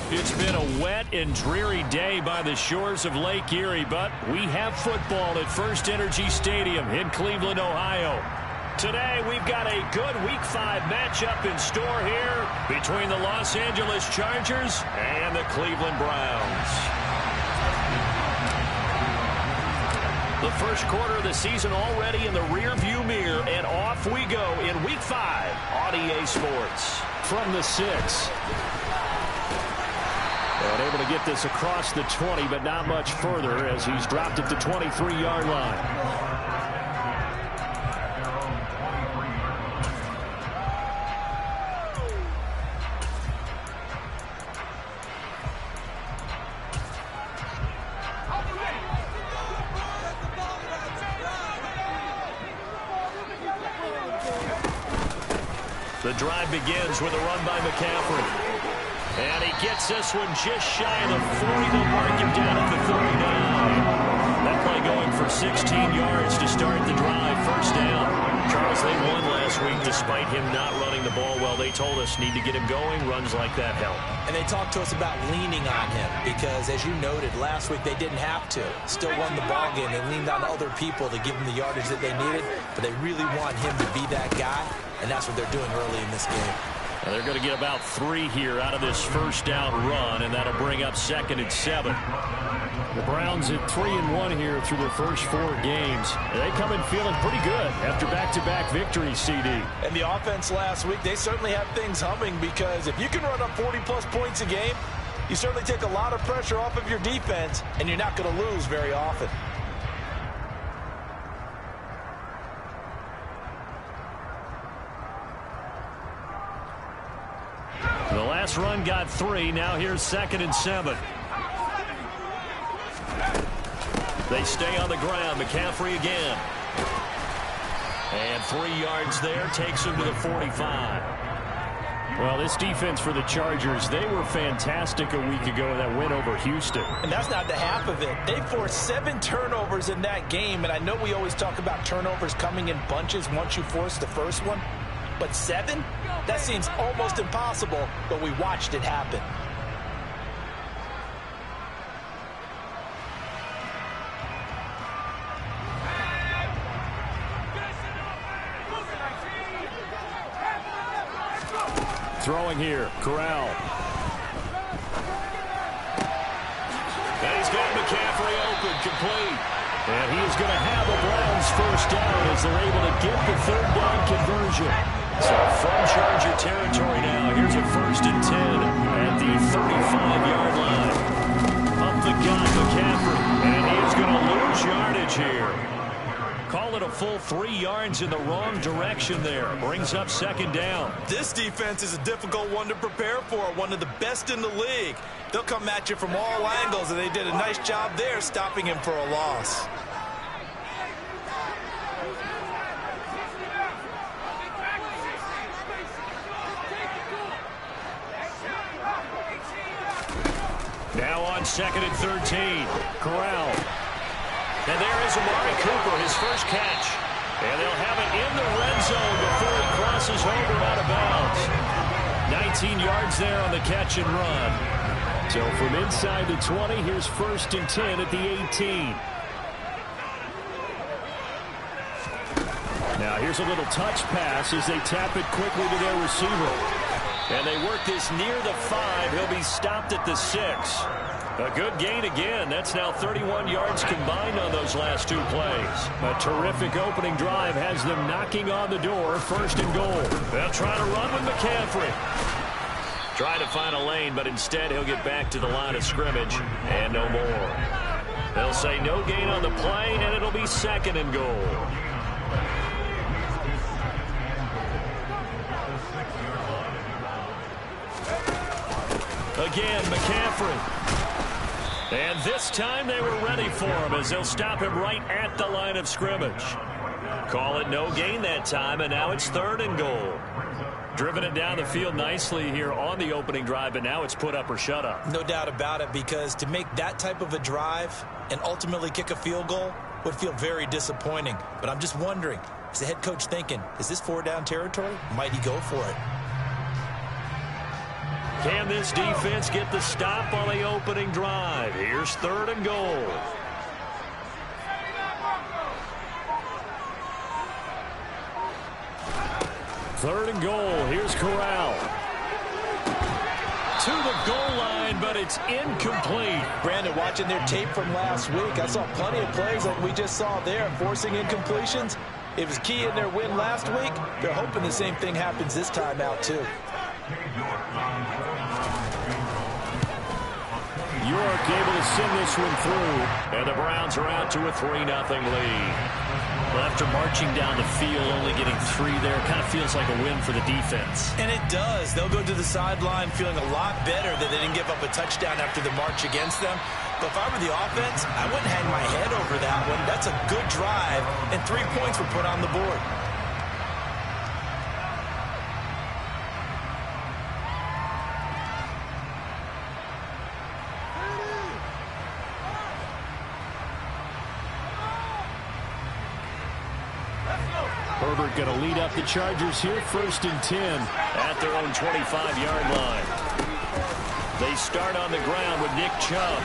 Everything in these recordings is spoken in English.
It's been a wet and dreary day by the shores of Lake Erie, but we have football at First Energy Stadium in Cleveland, Ohio. Today, we've got a good Week 5 matchup in store here between the Los Angeles Chargers and the Cleveland Browns. The first quarter of the season already in the rearview mirror, and off we go in Week 5 on EA Sports. From the 6. And able to get this across the 20, but not much further as he's dropped at the 23-yard line. The drive begins with a run by McCaffrey. And he gets this one just shy of the 40. They'll mark him down at the 39. That play going for 16 yards to start the drive. First down. Charles, they won last week despite him not running the ball well. They told us need to get him going. Runs like that help. And they talked to us about leaning on him because, as you noted, last week they didn't have to. Still won the ball game. They leaned on other people to give them the yardage that they needed, but they really want him to be that guy, and that's what they're doing early in this game. Well, they're going to get about 3 here out of this first down run, and that'll bring up 2nd and 7. The Browns at 3-1 here through their first 4 games. They come in feeling pretty good after back-to-back victories, CD. And the offense last week, they certainly have things humming because if you can run up 40-plus points a game, you certainly take a lot of pressure off of your defense, and you're not going to lose very often. The last run got 3. Now here's 2nd and 7. They stay on the ground. McCaffrey again. And 3 yards there. Takes him to the 45. Well, this defense for the Chargers, they were fantastic a week ago in that win over Houston. And that's not the half of it. They forced 7 turnovers in that game. And I know we always talk about turnovers coming in bunches once you force the first one. But 7? That seems almost impossible, but we watched it happen. Throwing here, Corral. And he's got McCaffrey open, complete. And he is going to have a Browns first down as they're able to get the 3rd down conversion. So from Charger territory now, here's a 1st and 10 at the 35-yard line. Up the gun, McCaffrey, and he is going to lose yardage here. Call it a full 3 yards in the wrong direction there. Brings up 2nd down. This defense is a difficult one to prepare for, one of the best in the league. They'll come at you from all angles, and they did a nice job there stopping him for a loss. Now on 2nd and 13. Corral. And there is Amari Cooper, his first catch. And they'll have it in the red zone before he crosses over out of bounds. 19 yards there on the catch and run. So from inside the 20, here's 1st and 10 at the 18. Now here's a little touch pass as they tap it quickly to their receiver. And they work this near the 5. He'll be stopped at the 6. A good gain again. That's now 31 yards combined on those last 2 plays. A terrific opening drive has them knocking on the door. 1st and goal. They'll try to run with McCaffrey. Try to find a lane, but instead he'll get back to the line of scrimmage and no more. They'll say no gain on the play, and it'll be 2nd and goal. Again, McCaffrey. And this time they were ready for him as they'll stop him right at the line of scrimmage. Call it no gain that time, and now it's 3rd and goal. Driven it down the field nicely here on the opening drive, but now it's put up or shut up. No doubt about it, because to make that type of a drive and ultimately kick a field goal would feel very disappointing. But I'm just wondering, is the head coach thinking, is this 4-down territory? Might he go for it? Can this defense get the stop on the opening drive? Here's 3rd and goal. Third and goal. Here's Corral. To the goal line, but it's incomplete. Brandon, watching their tape from last week, I saw plenty of plays like we just saw there, forcing incompletions. It was key in their win last week. They're hoping the same thing happens this time out, too. York able to send this one through, and the Browns are out to a 3-0 lead. Well, after marching down the field, only getting 3 there, kind of feels like a win for the defense. And it does. They'll go to the sideline feeling a lot better that they didn't give up a touchdown after the march against them. But if I were the offense, I wouldn't hang my head over that one. That's a good drive, and 3 points were put on the board. Herbert going to lead up the Chargers here, 1st and 10 at their own 25-yard line. They start on the ground with Nick Chubb.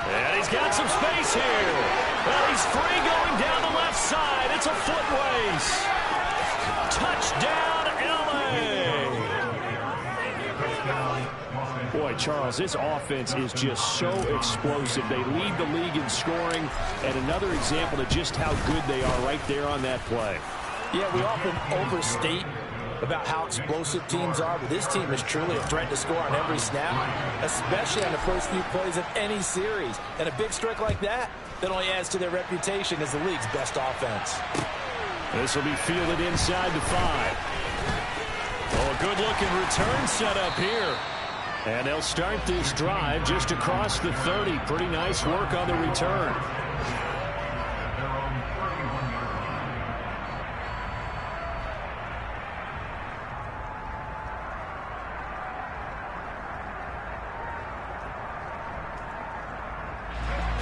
And he's got some space here. Well, he's free going down the left side. It's a foot race. Touchdown, L.A. Boy, Charles, this offense is just so explosive. They lead the league in scoring, and another example of just how good they are right there on that play. Yeah, we often overstate about how explosive teams are, but this team is truly a threat to score on every snap, especially on the first few plays of any series. And a big strike like that only adds to their reputation as the league's best offense. This will be fielded inside the 5. Oh, a good-looking return set up here. And they'll start this drive just across the 30. Pretty nice work on the return.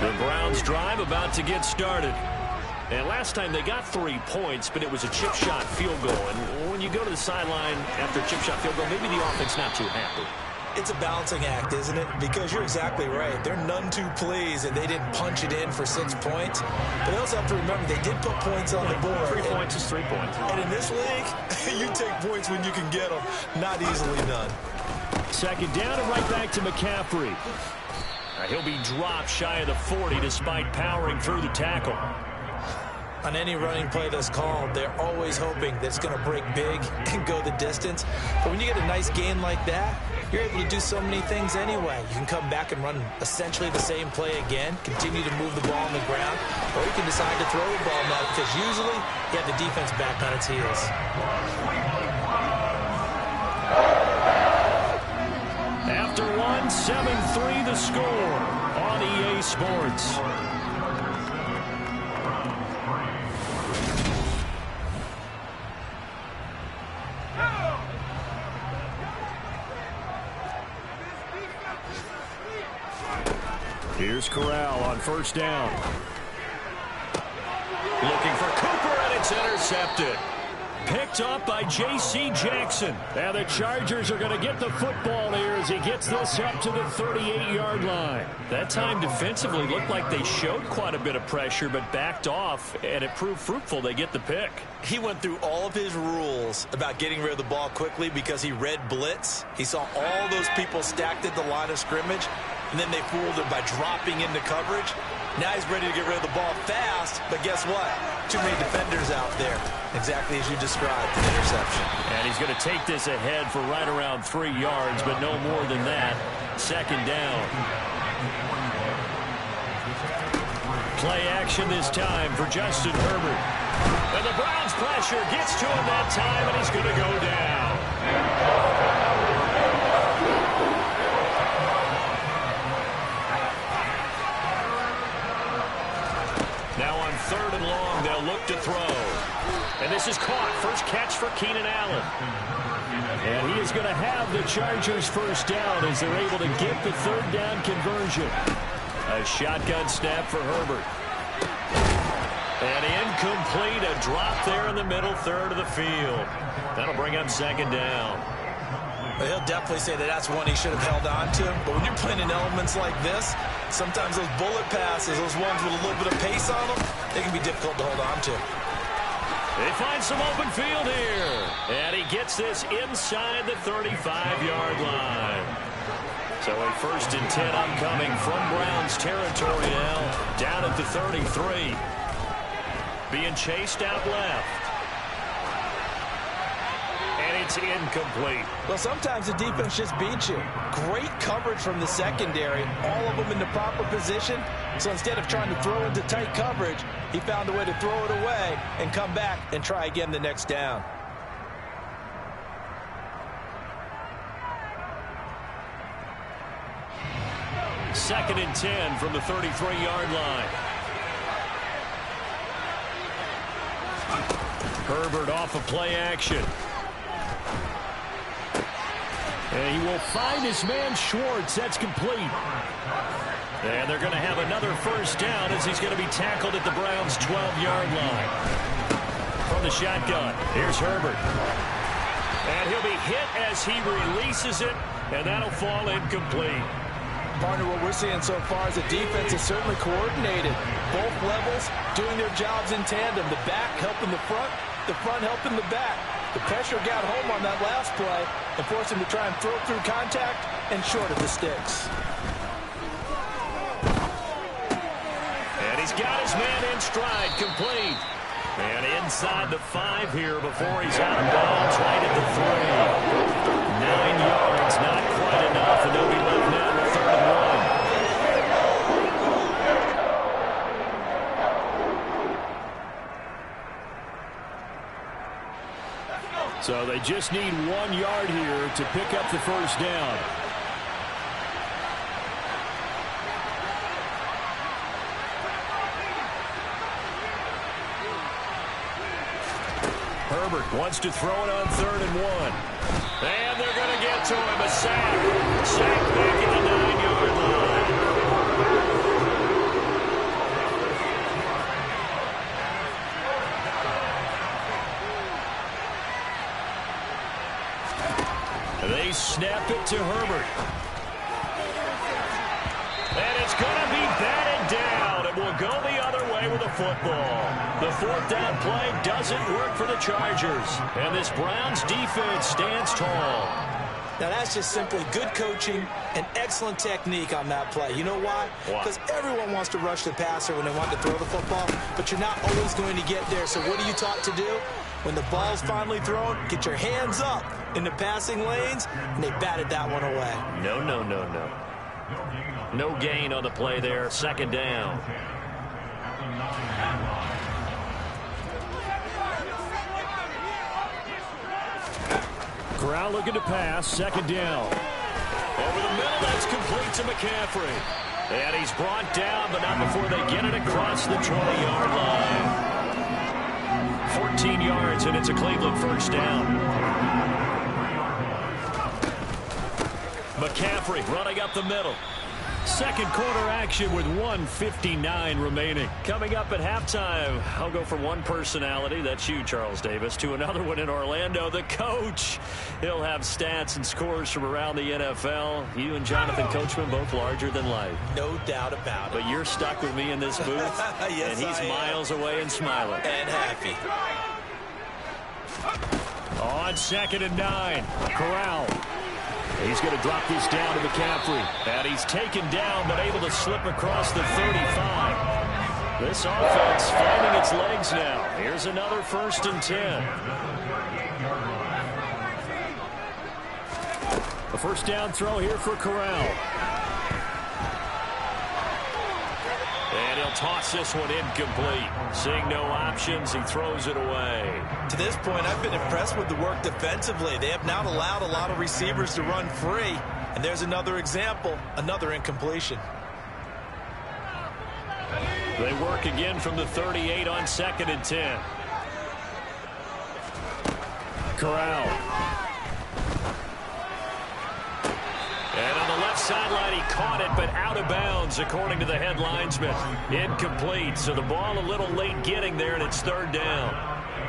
The Browns drive about to get started. And last time they got 3 points, but it was a chip shot field goal. And when you go to the sideline after a chip shot field goal, maybe the offense not too happy. It's a balancing act, isn't it? Because you're exactly right. They're none too pleased that they didn't punch it in for 6 points. But they also have to remember they did put points on the board. 3 points is 3 points. And in this league, you take points when you can get them. Not easily done. 2nd down and right back to McCaffrey. He'll be dropped shy of the 40 despite powering through the tackle. On any running play that's called, they're always hoping that it's going to break big and go the distance. But when you get a nice gain like that, you're able to do so many things anyway. You can come back and run essentially the same play again, continue to move the ball on the ground, or you can decide to throw the ball now because usually you have the defense back on its heels. After 1, 7-3 the score on EA Sports. Here's Corral on 1st down. Looking for Cooper, and it's intercepted. Picked up by J.C. Jackson. Now the Chargers are going to get the football here as he gets this up to the 38-yard line. That time defensively looked like they showed quite a bit of pressure but backed off, and it proved fruitful. They get the pick. He went through all of his rules about getting rid of the ball quickly because he read blitz. He saw all those people stacked at the line of scrimmage, and then they fooled him by dropping into coverage. Now he's ready to get rid of the ball fast, but guess what? Too many defenders out there. Exactly as you described, an interception. And he's going to take this ahead for right around 3 yards, but no more than that. 2nd down. Play action this time for Justin Herbert. And the Browns pressure gets to him that time, and he's going to go down. Now on 3rd and long, they'll look to throw. And this is caught. First catch for Keenan Allen. And he is going to have the Chargers 1st down as they're able to get the 3rd down conversion. A shotgun snap for Herbert. And incomplete. A drop there in the middle 3rd of the field. That'll bring up 2nd down. Well, he'll definitely say that that's one he should have held on to. But when you're playing in elements like this, sometimes those bullet passes, those ones with a little bit of pace on them, they can be difficult to hold on to. They find some open field here. And he gets this inside the 35-yard line. So a 1st and 10 upcoming from Browns territory now. Down at the 33. Being chased out left. And it's incomplete. Well, sometimes the defense just beats you. Great coverage from the secondary. All of them in the proper position. So instead of trying to throw into tight coverage, he found a way to throw it away and come back and try again the next down. Second and 10 from the 33-yard line. Herbert off of play action. And he will find his man Schwartz. That's complete. And they're going to have another 1st down as he's going to be tackled at the Browns' 12-yard line. From the shotgun, here's Herbert. And he'll be hit as he releases it, and that'll fall incomplete. Partner, what we're seeing so far is the defense is certainly coordinated. Both levels doing their jobs in tandem. The back helping the front helping the back. The pressure got home on that last play and forced him to try and throw through contact and short of the sticks. And he's got his man in stride, complete. And inside the 5 here before he's out of bounds, right at the 3. 9 yards, not quite enough, and they'll be left now with 3rd and 1. So they just need 1 yard here to pick up the 1st down. Herbert wants to throw it on 3rd and 1. And they're going to get to him. A sack. Sack back at the 9-yard line. They snap it to Herbert. And it's going to be batted down. It will go the other way with the football. The 4th down play doesn't work for the Chargers. And this Browns defense stands tall. Now, that's just simply good coaching and excellent technique on that play. You know why? Because everyone wants to rush the passer when they want to throw the football, but you're not always going to get there. So what are you taught to do? When the ball's finally thrown, get your hands up in the passing lanes, and they batted that one away. No. No gain on the play there. 2nd down. Corral looking to pass. 2nd down. Over the middle, that's complete to McCaffrey. And he's brought down, but not before they get it across the 20-yard line. 14 yards, and it's a Cleveland 1st down. McCaffrey running up the middle. 2nd quarter action with 1:59 remaining. Coming up at halftime, I'll go from one personality, that's you, Charles Davis, to another one in Orlando, the coach. He'll have stats and scores from around the NFL. You and Jonathan Coachman both larger than life. No doubt about it. But you're stuck with me in this booth, yes, and he's miles away and smiling. And happy. On 2nd and 9, Corral. He's going to drop this down to McCaffrey. And he's taken down, but able to slip across the 35. This offense finding its legs now. Here's another 1st and 10. A 1st down throw here for Corral. And he'll toss this one incomplete. Seeing no options, he throws it away. To this point, I've been impressed with the work defensively. They have not allowed a lot of receivers to run free. And there's another example, another incompletion. They work again from the 38 on 2nd and 10. Corral. And on the left sideline, he caught it, but out of bounds, according to the head linesman. Incomplete, so the ball a little late getting there, and it's 3rd down.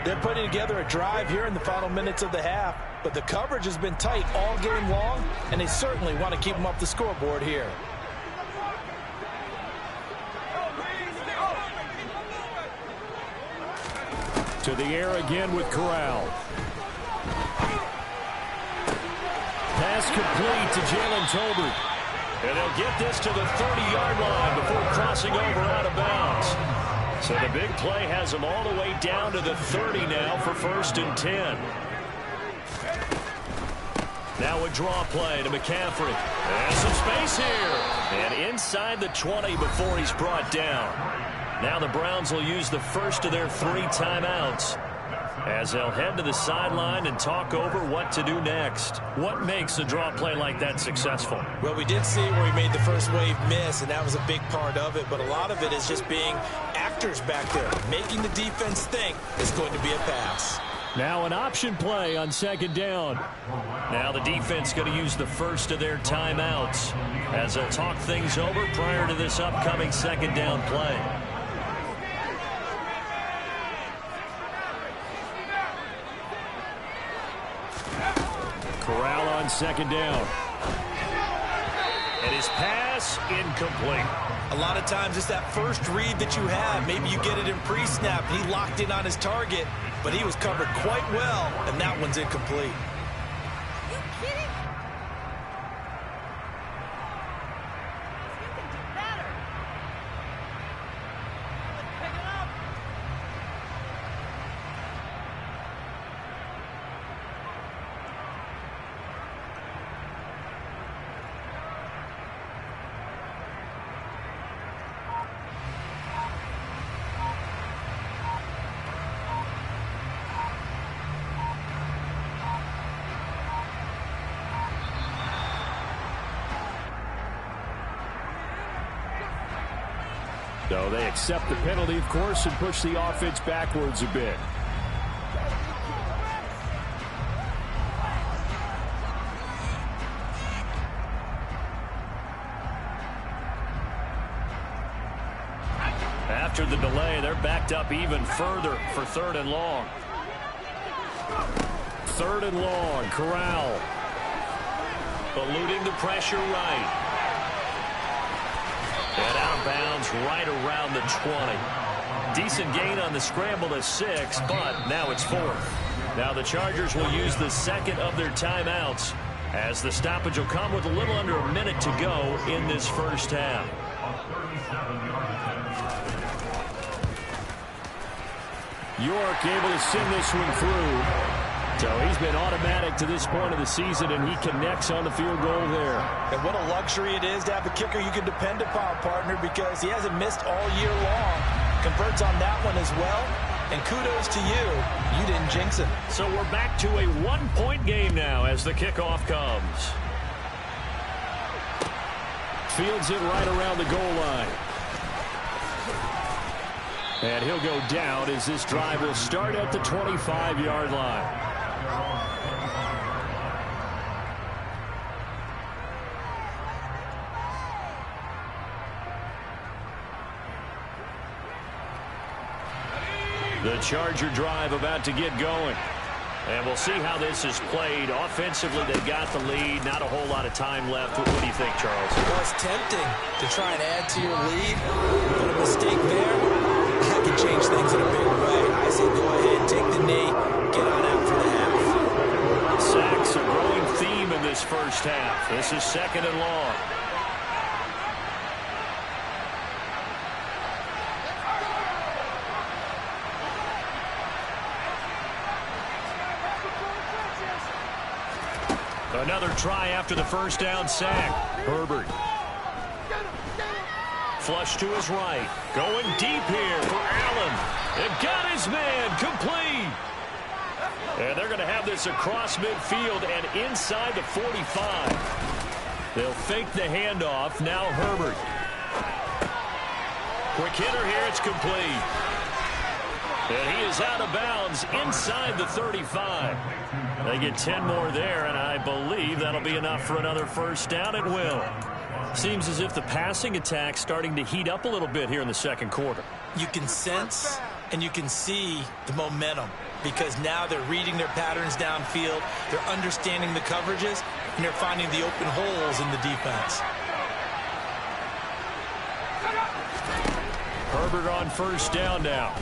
They're putting together a drive here in the final minutes of the half, but the coverage has been tight all game long, and they certainly want to keep them up the scoreboard here. To the air again with Corral. Pass complete to Jalen Tolbert. And they'll get this to the 30-yard line before crossing over out of bounds. So the big play has them all the way down to the 30 now for 1st and 10. Now a draw play to McCaffrey. And some space here. And inside the 20 before he's brought down. Now the Browns will use the first of their 3 timeouts as they'll head to the sideline and talk over what to do next. What makes a draw play like that successful? Well, we did see where he made the first wave miss, and that was a big part of it. But a lot of it is just being actors back there, making the defense think it's going to be a pass. Now an option play on 2nd down. Now the defense going to use the first of their timeouts as they'll talk things over prior to this upcoming 2nd down play. Corral on 2nd down. And his pass incomplete. A lot of times it's that first read that you have. Maybe you get it in pre-snap. He locked in on his target, but he was covered quite well, and that one's incomplete. So they accept the penalty, of course, and push the offense backwards a bit. After the delay, they're backed up even further for 3rd and long. 3rd and long, Corral. Eluding the pressure right. And out of bounds right around the 20. Decent gain on the scramble to 6, but now it's 4th. Now the Chargers will use the 2nd of their timeouts as the stoppage will come with a little under a minute to go in this first half. York able to send this one through. So he's been automatic to this point of the season, and he connects on the field goal there. And what a luxury it is to have a kicker you can depend upon, partner, because he hasn't missed all year long. Converts on that one as well. And kudos to you. You didn't jinx him. So we're back to a 1-point game now as the kickoff comes. Fields it right around the goal line. And he'll go down as this drive will start at the 25-yard line. The Charger drive about to get going. And we'll see how this is played. Offensively, they've got the lead. Not a whole lot of time left. What do you think, Charles? Well, it's tempting to try and add to your lead. But a mistake there, that can change things in a big way. I say go ahead, take the knee, get on out for the half. Sacks a growing theme in this first half. This is 2nd and long. Another try after the first down sack. Herbert. Flush to his right. Going deep here for Allen. They've got his man complete. And they're going to have this across midfield and inside the 45. They'll fake the handoff. Now Herbert. Quick hitter here. It's complete. And he is out of bounds inside the 35. They get 10 more there, and I believe that'll be enough for another first down. It will. Seems as if the passing attack's starting to heat up a little bit here in the second quarter. You can sense And you can see the momentum because now they're reading their patterns downfield, they're understanding the coverages, and they're finding the open holes in the defense. Herbert on first down now.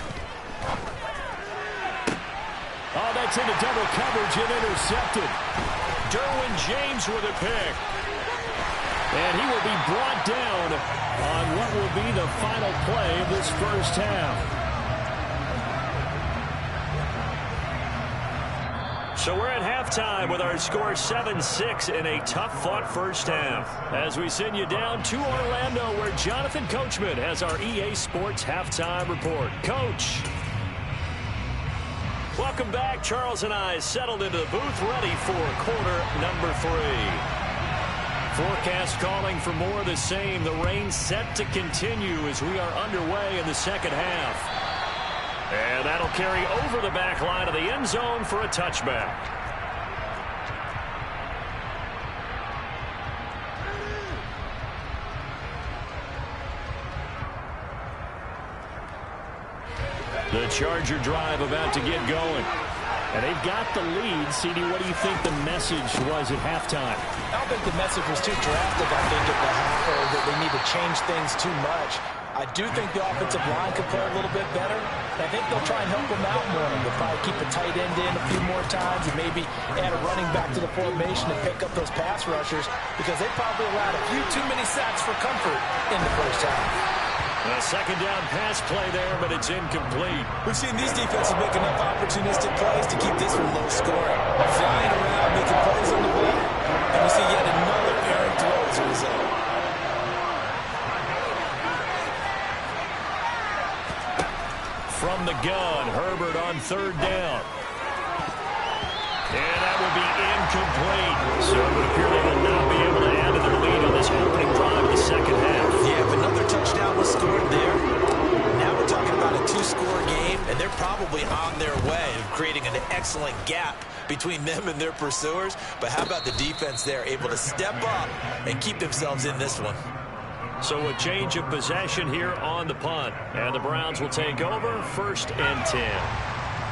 Oh, that's into double coverage and intercepted. Derwin James with a pick. And he will be brought down on what will be the final play of this first half. So we're at halftime with our score 7-6 in a tough-fought first half. As we send you down to Orlando, where Jonathan Coachman has our EA Sports halftime report. Coach. Welcome back. Charles and I settled into the booth, ready for quarter number 3. Forecast calling for more of the same. The rain set to continue as we are underway in the second half. And that'll carry over the back line of the end zone for a touchback. The Charger drive about to get going. And they've got the lead. CD, what do you think the message was at halftime? I don't think the message was too drastic, I think, at the half, or that they need to change things too much. I do think the offensive line could play a little bit better. I think they'll try and help them out more. They'll probably keep a tight end in a few more times and maybe add a running back to the formation and pick up those pass rushers because they probably allowed a few too many sacks for comfort in the first half. A second down pass play there, but it's incomplete. We've seen these defenses make enough opportunistic plays to keep this one low scoring. Flying around, making plays on the ball. And we see yet another errant throw as a result. From the gun, Herbert on third down. And that will be incomplete. So it would appear they will not be able to add to their lead on this opening drive of the second half. Yeah, if another touchdown was scored there, now we're talking about a 2-score game, and they're probably on their way of creating an excellent gap between them and their pursuers. But how about the defense there, able to step up and keep themselves in this one? So a change of possession here on the punt. And the Browns will take over, 1st and 10.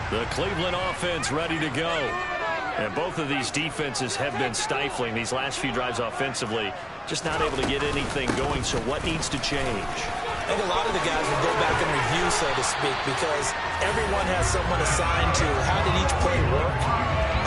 The Cleveland offense ready to go. And both of these defenses have been stifling these last few drives offensively. Just not able to get anything going, so what needs to change? I think a lot of the guys will go back and review, so to speak, because everyone has someone assigned to how did each play work.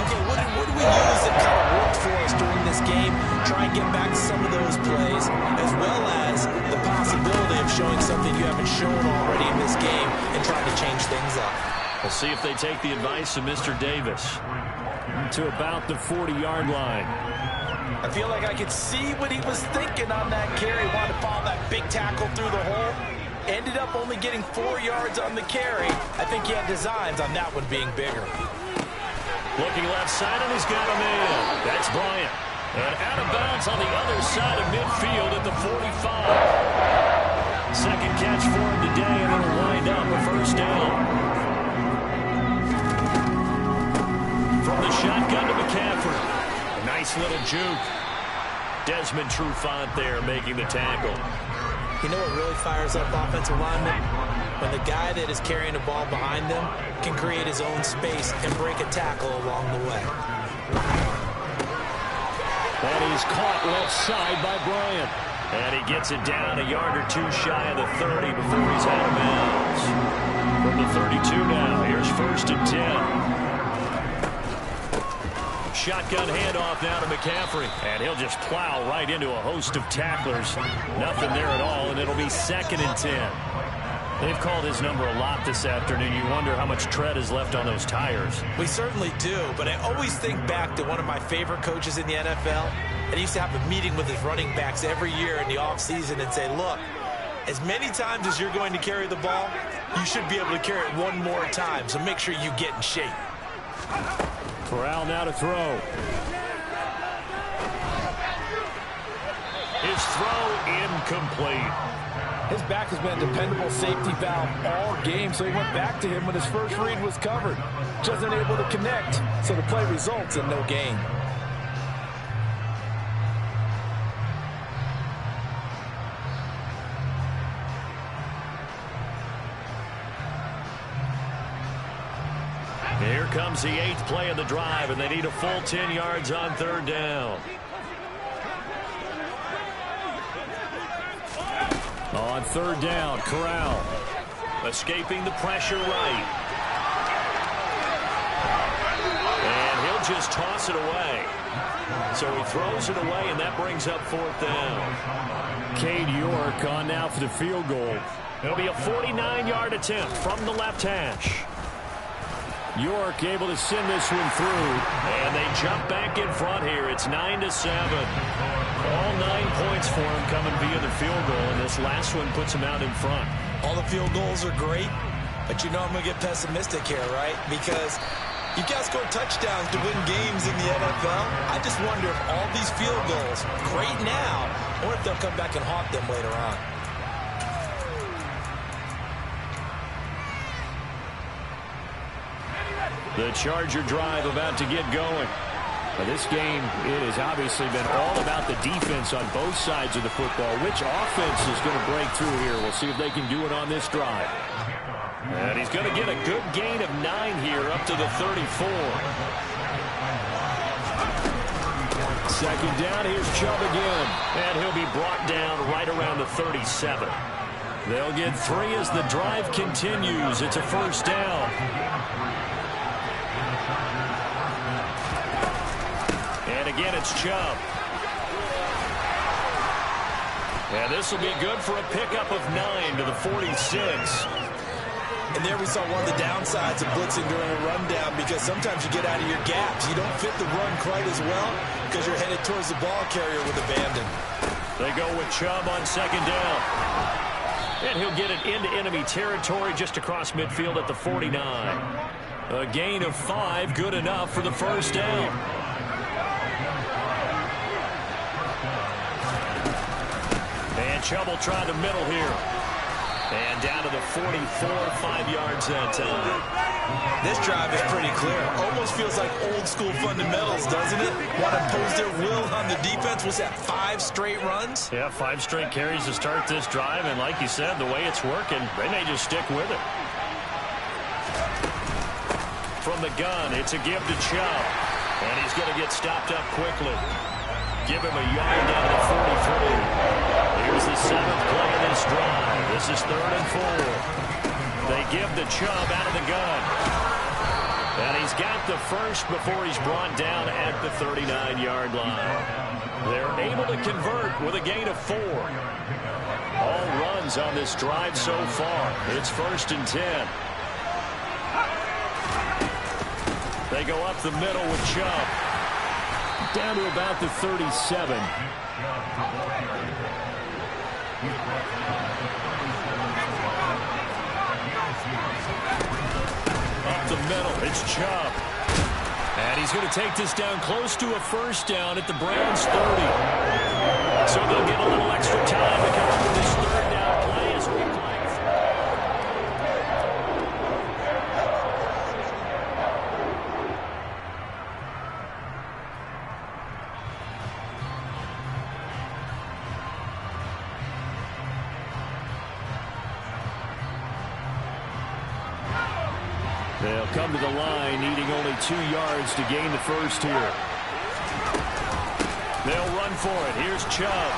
Okay, what did we use that kind of worked for us during this game? Try and get back to some of those plays, as well as the possibility of showing something you haven't shown already in this game and trying to change things up. We'll see if they take the advice of Mr. Davis. To about the 40-yard line. I feel like I could see what he was thinking on that carry. Wanted to follow that big tackle through the hole. Ended up only getting 4 yards on the carry. I think he had designs on that one being bigger. Looking left side, and he's got a man. That's Bryant. And out of bounds on the other side of midfield at the 45. Second catch for him today, and it'll wind up a first down. From the shotgun to McCaffrey. A nice little juke. Desmond Trufant there making the tackle. You know what really fires up offensive linemen? When the guy that is carrying the ball behind them can create his own space and break a tackle along the way. And he's caught left side by Bryant. And he gets it down a yard or two shy of the 30 before he's out of bounds. From the 32 now, here's 1st and 10. Shotgun handoff now to McCaffrey. And he'll just plow right into a host of tacklers. Nothing there at all, and it'll be 2nd and 10. They've called his number a lot this afternoon. You wonder how much tread is left on those tires. We certainly do, but I always think back to one of my favorite coaches in the NFL. And he used to have a meeting with his running backs every year in the offseason and say, look, as many times as you're going to carry the ball, you should be able to carry it one more time, so make sure you get in shape. Corral now to throw. His throw incomplete. His back has been a dependable safety valve all game, so he went back to him when his first read was covered. Just unable to connect, so the play results in no gain. comes the 8th play of the drive, and they need a full 10 yards on 3rd down. On 3rd down, Corral. Escaping the pressure right. And he'll just toss it away. So he throws it away, and that brings up 4th down. Cade York on now for the field goal. It'll be a 49-yard attempt from the left hash. York able to send this one through. And they jump back in front here. It's 9-7. All 9 points for him coming via the field goal, and this last one puts him out in front. All the field goals are great, but you know I'm going to get pessimistic here, right? Because you got to score touchdowns to win games in the NFL. I just wonder if all these field goals, great now, or if they'll come back and haunt them later on. The Charger drive about to get going. Now this game, it has obviously been all about the defense on both sides of the football. Which offense is going to break through here? We'll see if they can do it on this drive. And he's going to get a good gain of 9 here up to the 34. 2nd down, here's Chubb again. And he'll be brought down right around the 37. They'll get 3 as the drive continues. It's a 1st down. And again, it's Chubb. And this will be good for a pickup of 9 to the 46. And there we saw one of the downsides of blitzing during a rundown, because sometimes you get out of your gaps. You don't fit the run quite as well because you're headed towards the ball carrier with abandon. They go with Chubb on 2nd down. And he'll get it into enemy territory just across midfield at the 49. A gain of 5, good enough for the 1st down. And Chubb will try the middle here. And down to the 44, 5 yards that time. This drive is pretty clear. Almost feels like old school fundamentals, doesn't it? Want to impose their will on the defense. Was that 5 straight runs? Yeah, 5 straight carries to start this drive. And like you said, the way it's working, they may just stick with it. From the gun, it's a give to Chubb. And he's going to get stopped up quickly. Give him a yard down to the 43. Here's the 7th play of this drive. This is 3rd and 4. They give the Chubb out of the gun. And he's got the first before he's brought down at the 39-yard line. They're able to convert with a gain of 4. All runs on this drive so far. It's 1st and 10. They go up the middle with Chubb. Down to about the 37. Up the middle, it's Chubb. And he's going to take this down close to a 1st down at the Browns' 30. So they'll get a little extra time to come up with this 3rd down play as we play. They'll come to the line, needing only 2 yards to gain the first here. They'll run for it. Here's Chubb.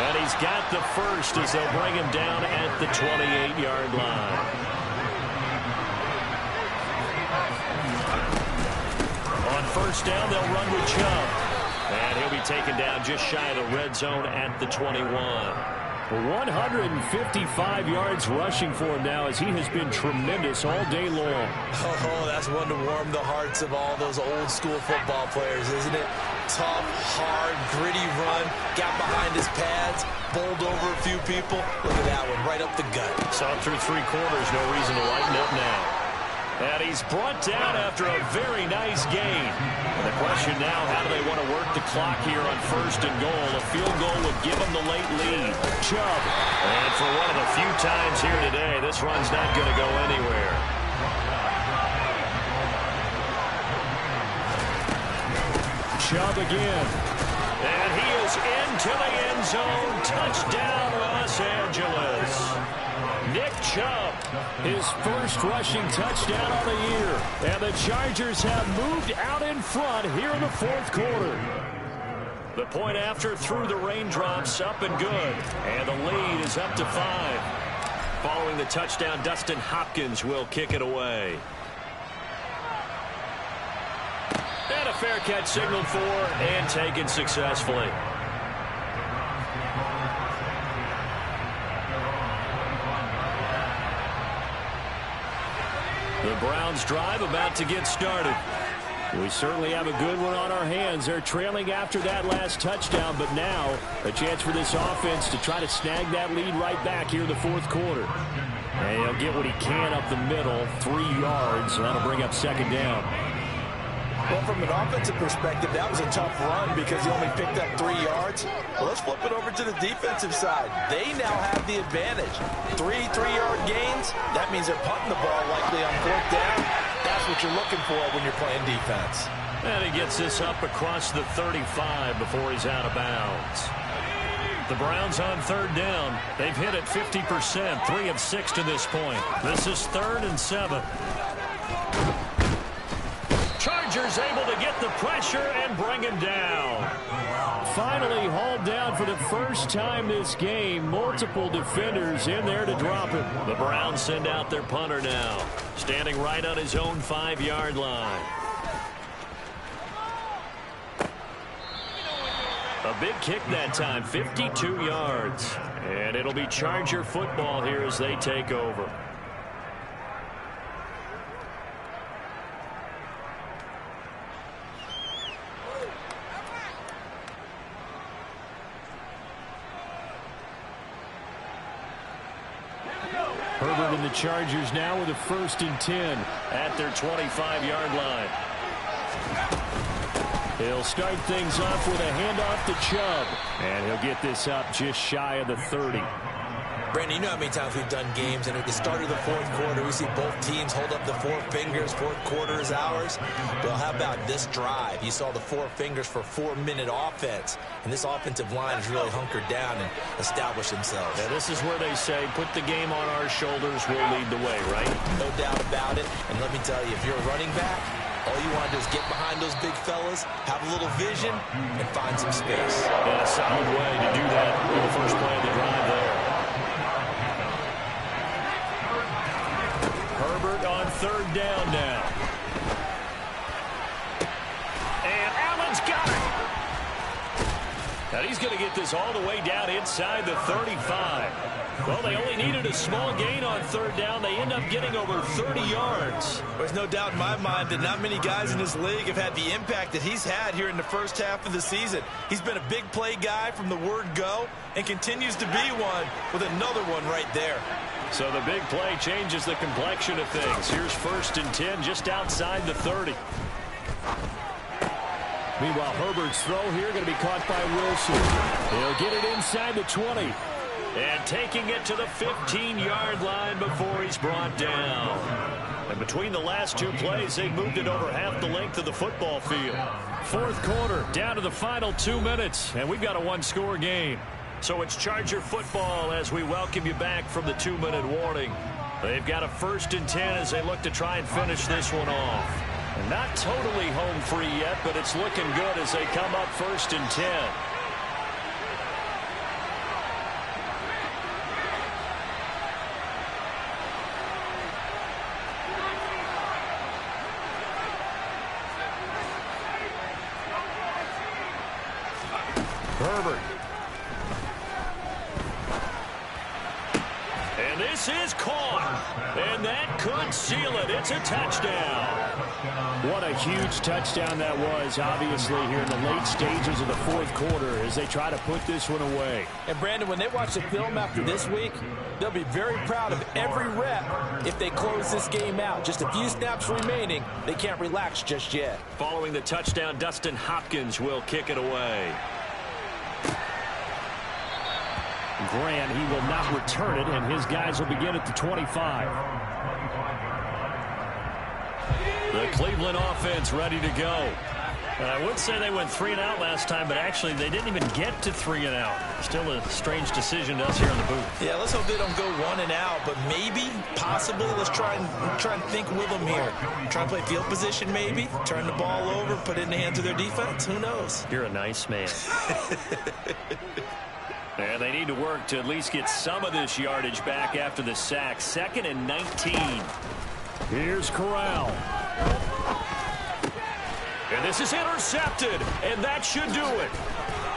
And he's got the first as they'll bring him down at the 28-yard line. On 1st down, they'll run with Chubb. And he'll be taken down just shy of the red zone at the 21. 155 yards rushing for him now, as he has been tremendous all day long. Oh, that's one to warm the hearts of all those old school football players, isn't it? Tough, hard, gritty run, got behind his pads, bowled over a few people. Look at that one, right up the gut. Saw it through 3 quarters, no reason to lighten up now. And he's brought down after a very nice gain. And the question now, how do they want to work the clock here on 1st and goal? A field goal would give them the late lead. Chubb. And for one of the few times here today, this run's not going to go anywhere. Chubb again. And he is into the end zone. Touchdown, Los Angeles. Nick Chubb, his first rushing touchdown of the year. And the Chargers have moved out in front here in the fourth quarter. The point after through the raindrops, up and good. And the lead is up to 5. Following the touchdown, Dustin Hopkins will kick it away. And a fair catch signaled for and taken successfully. The Browns drive about to get started. We certainly have a good one on our hands. They're trailing after that last touchdown, but now a chance for this offense to try to snag that lead right back here in the fourth quarter. And he'll get what he can up the middle, 3 yards, and that'll bring up second down. Well, from an offensive perspective, that was a tough run because he only picked up 3 yards. Well, let's flip it over to the defensive side. They now have the advantage. 3 3-yard gains. That means they're punting the ball likely on fourth down. That's what you're looking for when you're playing defense. And he gets this up across the 35 before he's out of bounds. The Browns on third down. They've hit it 50%, 3 of 6 to this point. This is 3rd and 7. Chargers able to get the pressure and bring him down. Finally hauled down for the first time this game. Multiple defenders in there to drop him. The Browns send out their punter now, standing right on his own 5-yard line. A big kick that time, 52 yards. And it'll be Charger football here as they take over. Herbert and the Chargers now with a 1st and 10 at their 25-yard line. He'll start things off with a handoff to Chubb. And he'll get this up just shy of the 30. Brandon, you know how many times we've done games, and at the start of the fourth quarter, we see both teams hold up the 4 fingers, fourth quarter is ours. Well, how about this drive? You saw the 4 fingers for 4-minute offense, and this offensive line has really hunkered down and established themselves. Yeah, this is where they say, put the game on our shoulders, we'll lead the way, right? No doubt about it, and let me tell you, if you're a running back, all you want to do is get behind those big fellas, have a little vision, and find some space. And a solid way to do that with the first play of the drive there. Herbert on third down now. And Allen's got it. Now he's going to get this all the way down inside the 35. Well, they only needed a small gain on third down. They end up getting over 30 yards. There's no doubt in my mind that not many guys in this league have had the impact that he's had here in the first half of the season. He's been a big play guy from the word go and continues to be one with another one right there. So the big play changes the complexion of things. Here's 1st and 10 just outside the 30. Meanwhile, Herbert's throw here going to be caught by Wilson. He'll get it inside the 20. And taking it to the 15-yard line before he's brought down. And between the last 2 plays, they've moved it over half the length of the football field. Fourth quarter, down to the final 2 minutes, and we've got a 1-score game. So it's Charger football as we welcome you back from the 2-minute warning. They've got a 1st and 10 as they look to try and finish this one off. And not totally home free yet, but it's looking good as they come up 1st and 10. Herbert. And this is caught. And that could seal it. It's a touchdown. What a huge touchdown that was, obviously, here in the late stages of the fourth quarter as they try to put this one away. And, Brandon, when they watch the film after this week, they'll be very proud of every rep if they close this game out. Just a few snaps remaining. They can't relax just yet. Following the touchdown, Dustin Hopkins will kick it away. Grant, he will not return it, and his guys will begin at the 25. The Cleveland offense ready to go. I would say they went 3 and out last time, but actually they didn't even get to 3 and out. Still a strange decision to us here in the booth. Yeah, let's hope they don't go 1 and out, but maybe, possibly, let's try and think with them here. Try and play field position maybe, turn the ball over, put it in the hands of their defense. Who knows? You're a nice man. And they need to work to at least get some of this yardage back after the sack. 2nd and 19. Here's Corral. And this is intercepted, and that should do it.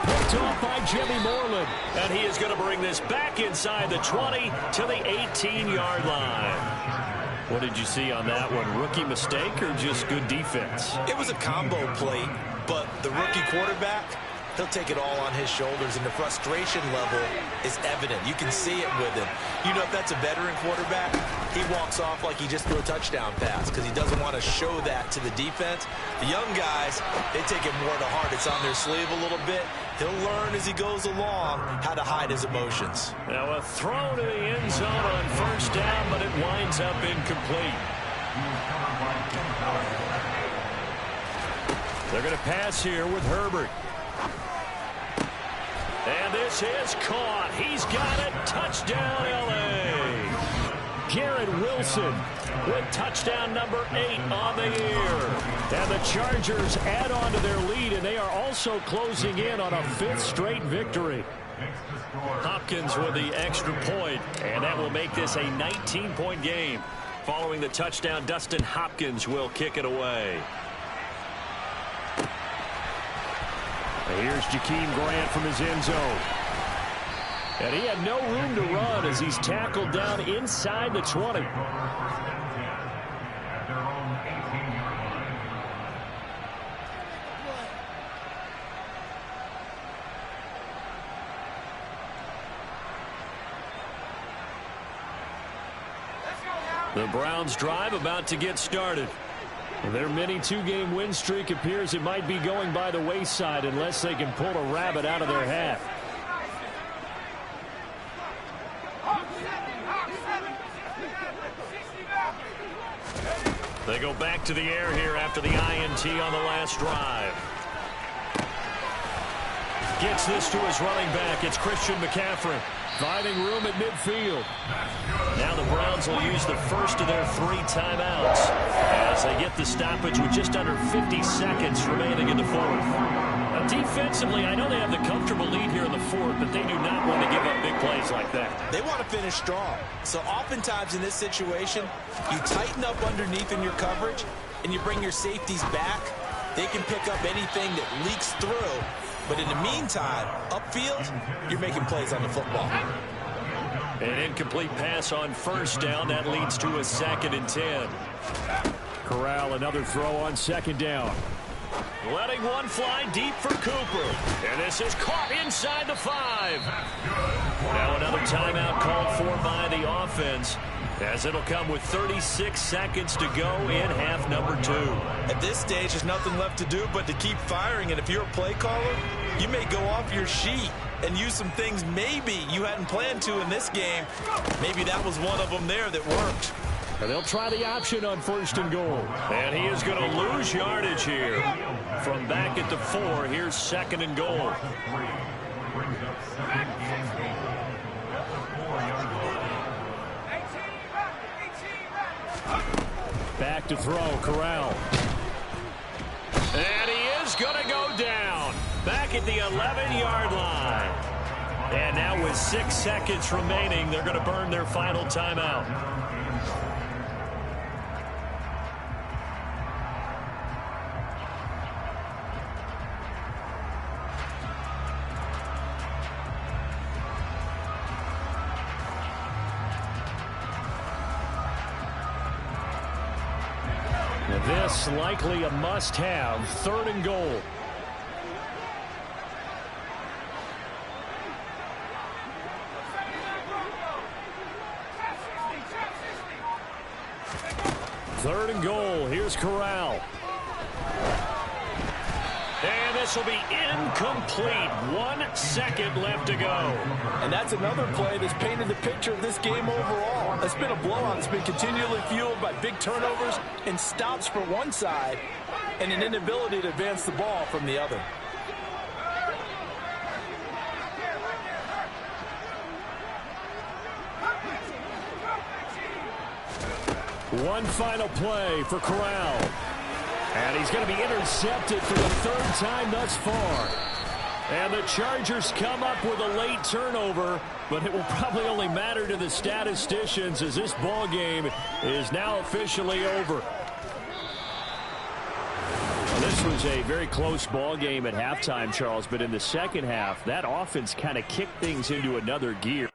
Picked off by Jimmy Moreland. And he is going to bring this back inside the 20 to the 18-yard line. What did you see on that one? Rookie mistake or just good defense? It was a combo play, but the rookie quarterback, he'll take it all on his shoulders, and the frustration level is evident. You can see it with him. You know, if that's a veteran quarterback, he walks off like he just threw a touchdown pass because he doesn't want to show that to the defense. The young guys, they take it more to heart. It's on their sleeve a little bit. He'll learn as he goes along how to hide his emotions. Now a throw to the end zone on 1st down, but it winds up incomplete. They're going to pass here with Herbert. And this is caught. He's got it. Touchdown, L.A. Garrett Wilson with touchdown number 8 on the year. And the Chargers add on to their lead, and they are also closing in on a 5th straight victory. Hopkins with the extra point, and that will make this a 19-point game. Following the touchdown, Dustin Hopkins will kick it away. Here's Jakeem Grant from his end zone. And he had no room to run as he's tackled down inside the 20. The Browns drive about to get started. Their mini 2-game win streak appears it might be going by the wayside unless they can pull a rabbit out of their hat. They go back to the air here after the INT on the last drive. Gets this to his running back. It's Christian McCaffrey. Finding room at midfield. Now the Browns will use the first of their 3 timeouts as they get the stoppage with just under 50 seconds remaining in the 4th. Now defensively, I know they have the comfortable lead here in the 4th, but they do not want to give up big plays like that. They want to finish strong. So oftentimes in this situation, you tighten up underneath in your coverage, and you bring your safeties back. They can pick up anything that leaks through. But in the meantime, upfield, you're making plays on the football. An incomplete pass on 1st down. That leads to a 2nd and 10. Corral, another throw on 2nd down. Letting one fly deep for Cooper. And this is caught inside the 5. Now another timeout called for by the offense, as it'll come with 36 seconds to go in half number 2. At this stage, there's nothing left to do but to keep firing. And if you're a play caller, you may go off your sheet and use some things maybe you hadn't planned to in this game. Maybe that was one of them there that worked. And they'll try the option on 1st and goal. And he is going to lose yardage here. From back at the 4, here's 2nd and goal. Back to throw, Corral. And he is going to go down. Back at the 11-yard line. And now with 6 seconds remaining, they're going to burn their final timeout. This likely a must-have. 3rd and goal. Third and goal. Here's Corral. And this will be incomplete. 1 second left to go. And that's another play that's painted the picture of this game overall. It's been a blowout. It's been continually fueled by big turnovers and stops for one side and an inability to advance the ball from the other. One final play for Corral. And he's going to be intercepted for the third time thus far. And the Chargers come up with a late turnover, but it will probably only matter to the statisticians as this ball game is now officially over. Well, this was a very close ball game at halftime, Charles, but in the second half, that offense kind of kicked things into another gear.